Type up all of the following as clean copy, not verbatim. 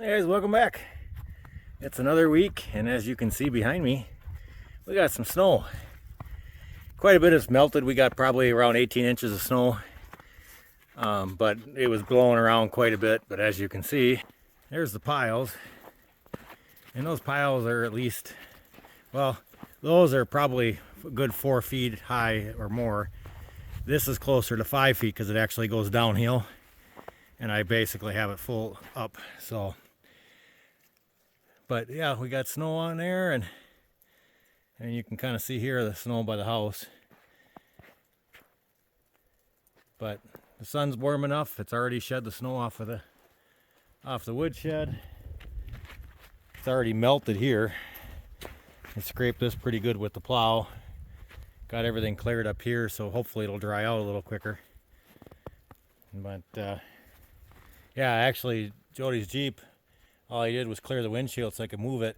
Hey guys, welcome back. It's another week, and as you can see behind me, we got some snow. Quite a bit has melted. We got probably around 18 inches of snow, but it was blowing around quite a bit. But as you can see, there's the piles, and those piles are at least, well, those are probably a good 4 feet high or more. This is closer to 5 feet because it actually goes downhill, and I basically have it full up. So, but yeah, we got snow on there, and you can kind of see here the snow by the house. But the sun's warm enough; it's already shed the snow off the woodshed. It's already melted here. I scraped this pretty good with the plow. Got everything cleared up here, so hopefully it'll dry out a little quicker. But yeah, actually, Jody's Jeep, all I did was clear the windshield so I could move it,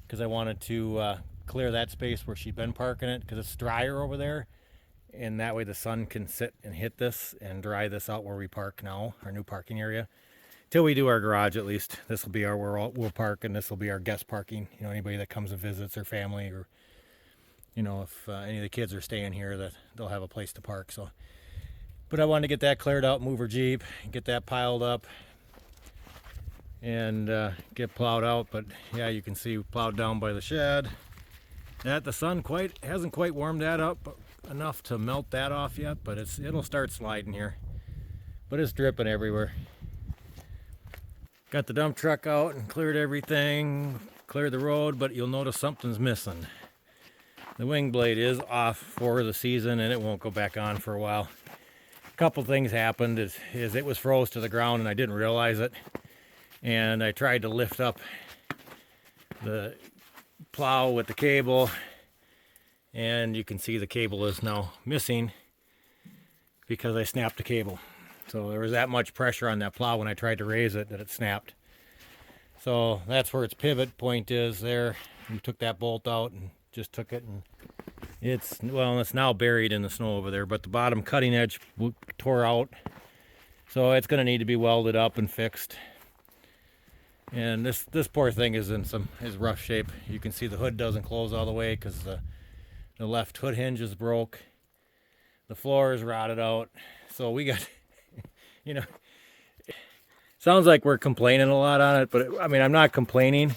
because I wanted to clear that space where she'd been parking it, because it's drier over there, and that way the sun can sit and hit this and dry this out where we park now, our new parking area. Till we do our garage, at least. This will be our where we'll park, and this will be our guest parking. You know, anybody that comes and visits, their family, or you know, if any of the kids are staying here, that they'll have a place to park. So, but I wanted to get that cleared out, move her Jeep, get that piled up, and get plowed out. But yeah, you can see plowed down by the shed. That the sun hasn't quite warmed that up enough to melt that off yet, but it'll start sliding here. But it's dripping everywhere. Got the dump truck out and cleared everything, cleared the road, but you'll notice something's missing. The wing blade is off for the season, and it won't go back on for a while. A couple things happened is it was froze to the ground and I didn't realize it. And I tried to lift up the plow with the cable, and you can see the cable is now missing because I snapped the cable. So there was that much pressure on that plow when I tried to raise it that it snapped. So that's where its pivot point is there. We took that bolt out and just took it, and it's now buried in the snow over there, but the bottom cutting edge tore out, so it's going to need to be welded up and fixed. And this poor thing is in rough shape. You can see the hood doesn't close all the way because the left hood hinge is broke. The floor is rotted out. So we got, you know, sounds like we're complaining a lot on it, but I mean, I'm not complaining.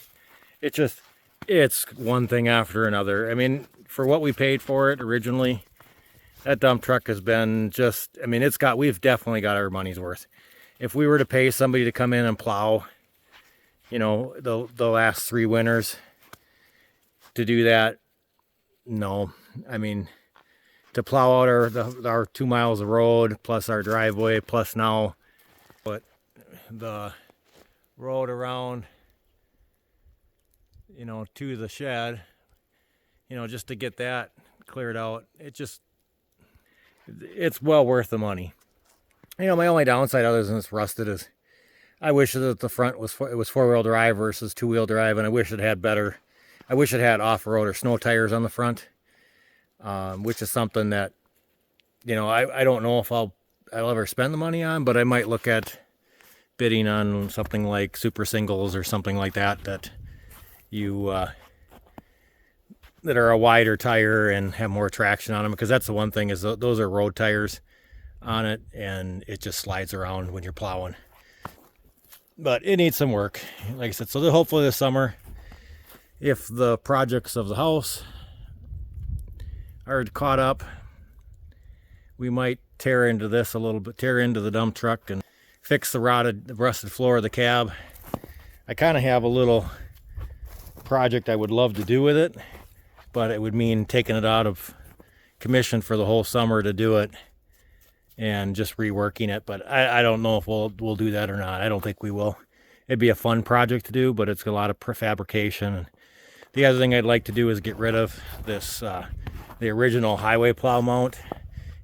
It's one thing after another. I mean, for what we paid for it originally, that dump truck has been just, I mean, we've definitely got our money's worth. If we were to pay somebody to come in and plow, you know, the last 3 winters to do that, no. I mean, to plow out our 2 miles of road, plus our driveway, plus now, but the road around, you know, to the shed, you know, just to get that cleared out, it's well worth the money. You know, my only downside other than it's rusted is I wish that the front was 4-wheel drive versus 2-wheel drive, and I wish it had off-road or snow tires on the front, which is something that, you know, I don't know if I'll ever spend the money on, but I might look at bidding on something like super singles or something like that that are a wider tire and have more traction on them, because that's the one thing is those are road tires on it, and it just slides around when you're plowing. But it needs some work, like I said. So hopefully this summer, if the projects of the house are caught up, we might tear into this a little bit, tear into the dump truck and fix the rusted floor of the cab. I kind of have a little project I would love to do with it, but it would mean taking it out of commission for the whole summer to do it and just reworking it. But I don't know if we'll do that or not. I don't think we will. It'd be a fun project to do, but it's a lot of prefabrication. And the other thing I'd like to do is get rid of this the original highway plow mount.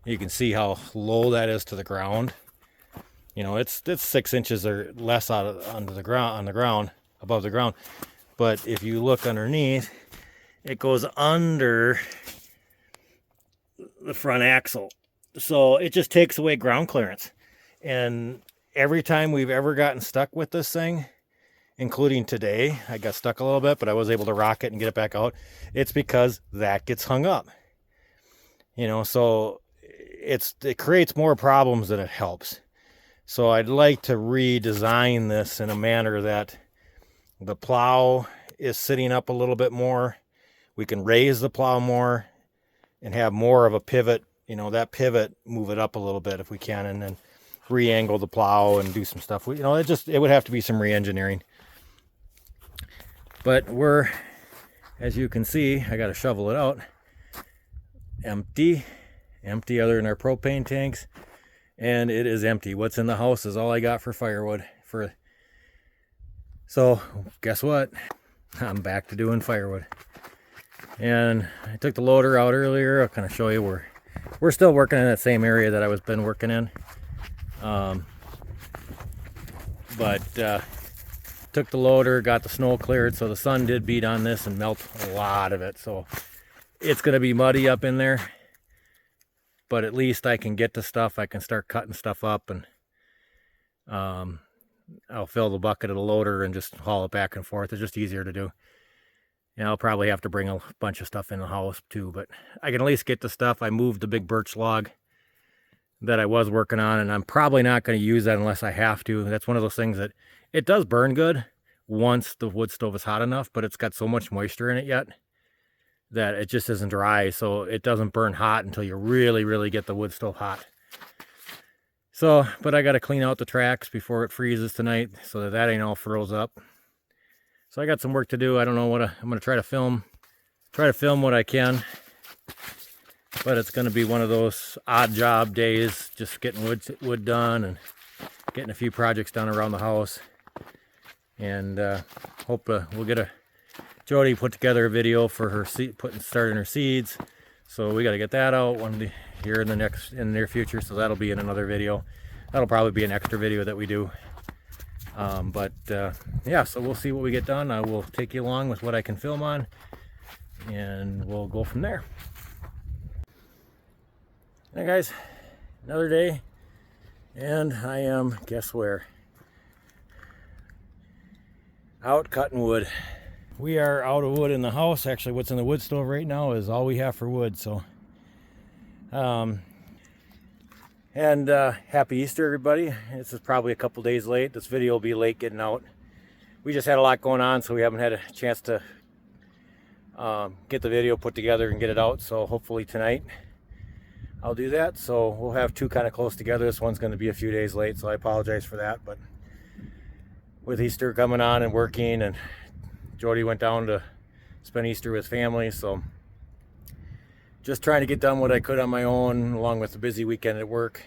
You can see how low that is to the ground. You know, it's 6 inches or less above the ground. But if you look underneath, it goes under the front axle. So it just takes away ground clearance. And every time we've ever gotten stuck with this thing, including today. I got stuck a little bit, but I was able to rock it and get it back out. It's because that gets hung up. You know, so it creates more problems than it helps. So I'd like to redesign this in a manner that the plow is sitting up a little bit more. We can raise the plow more and have more of a pivot. You know, that pivot, move it up a little bit if we can, and then re-angle the plow and do some stuff. You know, it would have to be some re-engineering. But we're, as you can see, I got to shovel it out. Empty other than our propane tanks, and it is empty. What's in the house is all I got for firewood. So guess what? I'm back to doing firewood. And I took the loader out earlier. I'll kind of show you we're still working in that same area that I was been working in. Took the loader, got the snow cleared, so the sun did beat on this and melt a lot of it. So it's going to be muddy up in there, but at least I can get to stuff. I can start cutting stuff up, and I'll fill the bucket of the loader and just haul it back and forth. It's just easier to do. And I'll probably have to bring a bunch of stuff in the house too, but I can at least get the stuff. I moved the big birch log that I was working on, and I'm probably not going to use that unless I have to. That's one of those things that it does burn good once the wood stove is hot enough, but it's got so much moisture in it yet that it just isn't dry, so it doesn't burn hot until you really, really get the wood stove hot. So, but I got to clean out the tracks before it freezes tonight so that ain't all froze up. So I got some work to do. I don't know what I'm going to try to film what I can, but it's going to be one of those odd job days, just getting wood done and getting a few projects done around the house. And hope we'll get Jody put together a video for her starting her seeds. So we got to get that out here in the near future. So that'll be in another video. That'll probably be an extra video that we do. Yeah, so we'll see what we get done. I will take you along with what I can film on, and we'll go from there. Hey guys, another day, and I am, guess where? Out cutting wood. We are out of wood in the house. Actually, what's in the wood stove right now is all we have for wood. So, happy Easter, everybody. This is probably a couple days late. This video will be late getting out. We just had a lot going on, so we haven't had a chance to get the video put together and get it out. So hopefully tonight I'll do that. So we'll have two kind of close together. This one's going to be a few days late, so I apologize for that. But with Easter coming on and working, and Jody went down to spend Easter with family, so just trying to get done what I could on my own, along with the busy weekend at work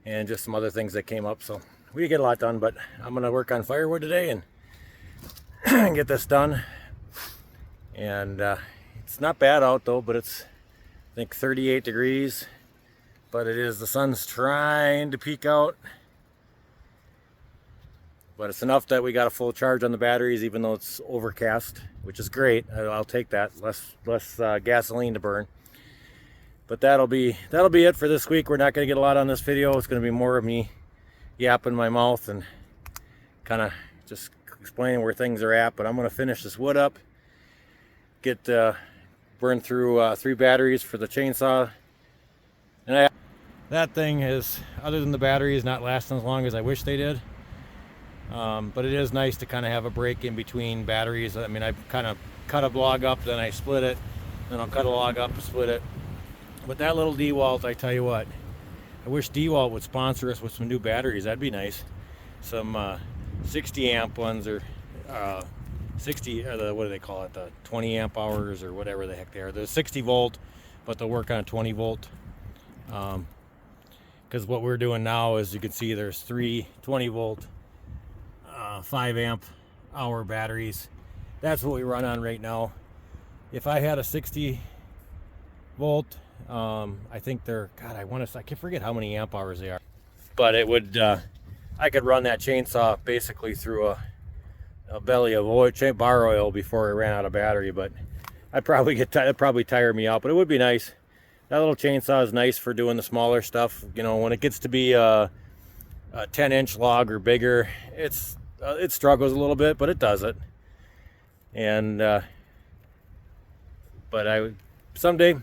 and just some other things that came up. So we did get a lot done, but I'm going to work on firewood today and get this done. And it's not bad out though, but it's, I think, 38 degrees, but the sun's trying to peek out. But it's enough that we got a full charge on the batteries, even though it's overcast, which is great. I'll take that. Less gasoline to burn. But that'll be it for this week. We're not going to get a lot on this video. It's going to be more of me yapping my mouth and kind of just explaining where things are at. But I'm going to finish this wood up, get burn through 3 batteries for the chainsaw. And that thing is, other than the batteries not lasting as long as I wish they did. But it is nice to kind of have a break in between batteries. I mean, I kind of cut a log up, then I split it, then I'll cut a log up and split it. But that little DeWalt, I tell you what, I wish DeWalt would sponsor us with some new batteries. That'd be nice. Some 60 amp ones, or 60, or what do they call it, the 20 amp hours or whatever the heck they are. They're 60 volt, but they'll work on 20 volt. Because what we're doing now, as you can see, there's 3 20 volt 5 amp hour batteries. That's what we run on right now. If I had a 60 volt, I think they're, God, I can forget how many amp hours they are, but it would, I could run that chainsaw basically through a belly of oil, bar oil, before I ran out of battery. But I'd probably it'd probably tire me out, but it would be nice. That little chainsaw is nice for doing the smaller stuff. You know, when it gets to be a 10-inch log or bigger, it's it struggles a little bit, but it does it. And but someday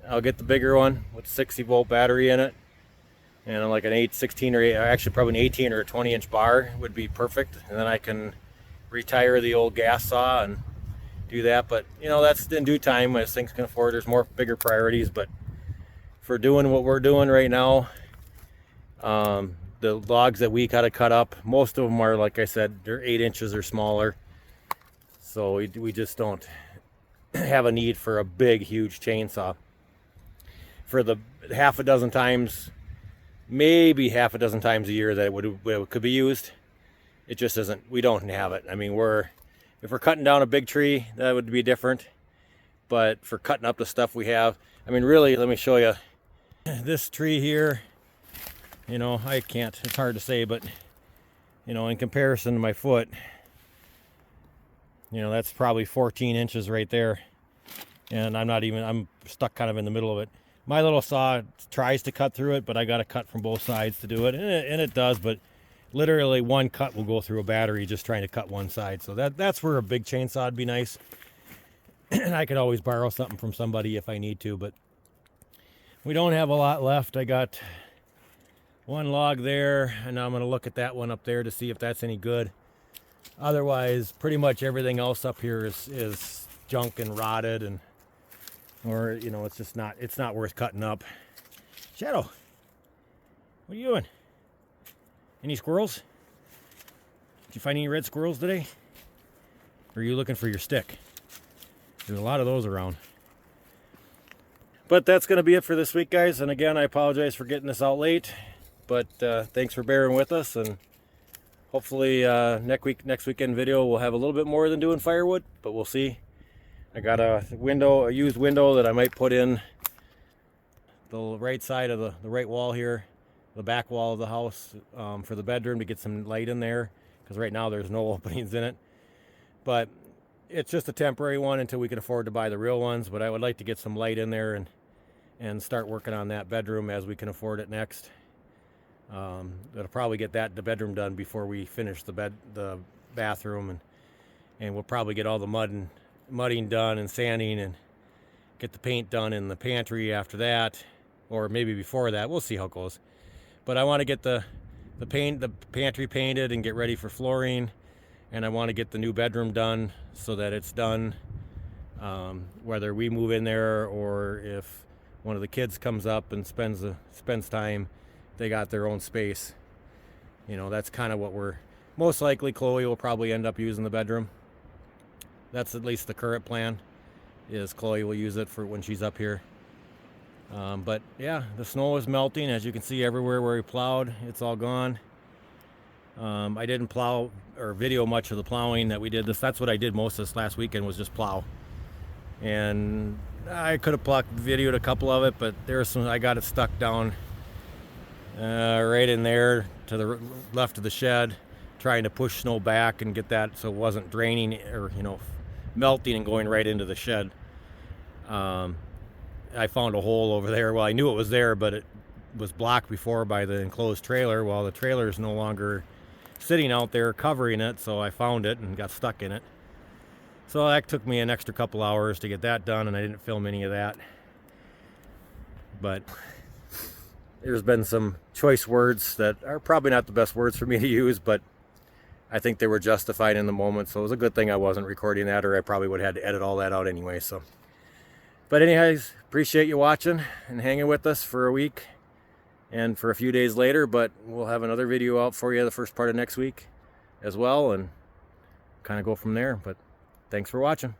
I'll get the bigger one with a 60-volt battery in it, and like an 16 or 8, actually probably an 18 or a 20-inch bar would be perfect. And then I can retire the old gas saw and do that. But you know, that's in due time as things can afford. There's more bigger priorities, but for doing what we're doing right now, the logs that we gotta cut up, most of them are, like I said, they're 8 inches or smaller. So we just don't have a need for a big, huge chainsaw. For the half a dozen times, maybe half a dozen times a year that it could be used, it just isn't. We don't have it. I mean, if we're cutting down a big tree, that would be different. But for cutting up the stuff we have, I mean, really, let me show you this tree here. You know, I can't, it's hard to say, but you know, in comparison to my foot, you know, that's probably 14 inches right there. And I'm stuck kind of in the middle of it. My little saw tries to cut through it, but I got to cut from both sides to do it. And it does, but literally one cut will go through a battery just trying to cut one side. So that's where a big chainsaw would be nice. And I could always borrow something from somebody if I need to, but we don't have a lot left. I got one log there, and now I'm going to look at that one up there to see if that's any good. Otherwise, pretty much everything else up here is junk and rotted, and or you know, it's not worth cutting up. Shadow, what are you doing? Any squirrels? Did you find any red squirrels today? Or are you looking for your stick? There's a lot of those around. But that's going to be it for this week, guys. And again, I apologize for getting this out late. But thanks for bearing with us. And hopefully next weekend video we'll have a little bit more than doing firewood. But we'll see. I got a used window that I might put in the right side of the right wall here. The back wall of the house for the bedroom to get some light in there. Because right now there's no openings in it. But it's just a temporary one until we can afford to buy the real ones. But I would like to get some light in there and start working on that bedroom as we can afford it next. That'll probably get the bedroom done before we finish the bathroom, and we'll probably get all the mudding done and sanding and get the paint done in the pantry after that, or maybe before that. We'll see how it goes. But I want to get the pantry painted and get ready for flooring, and I want to get the new bedroom done so that it's done, whether we move in there or if one of the kids comes up and spends time, they got their own space. You know, that's kind of what we're most likely. Chloe will probably end up using the bedroom. That's at least the current plan, is Chloe will use it for when she's up here. But yeah, the snow is melting, as you can see everywhere where we plowed. It's all gone. I didn't plow or video much of the plowing that we did. That's what I did most of this last weekend, was just plow. And I could have videoed a couple of it, but I got it stuck down right in there to the left of the shed, trying to push snow back and get that so it wasn't draining or, you know, melting and going right into the shed. I found a hole over there. Well, I knew it was there, but it was blocked before by the enclosed trailer. Well, the trailer is no longer sitting out there covering it, so I found it and got stuck in it. So that took me an extra couple hours to get that done, and I didn't film any of that. But there's been some choice words that are probably not the best words for me to use, but I think they were justified in the moment. So it was a good thing I wasn't recording that, or I probably would have had to edit all that out anyway. So, but anyways, appreciate you watching and hanging with us for a week and for a few days later. But we'll have another video out for you the first part of next week as well, and kind of go from there. But thanks for watching.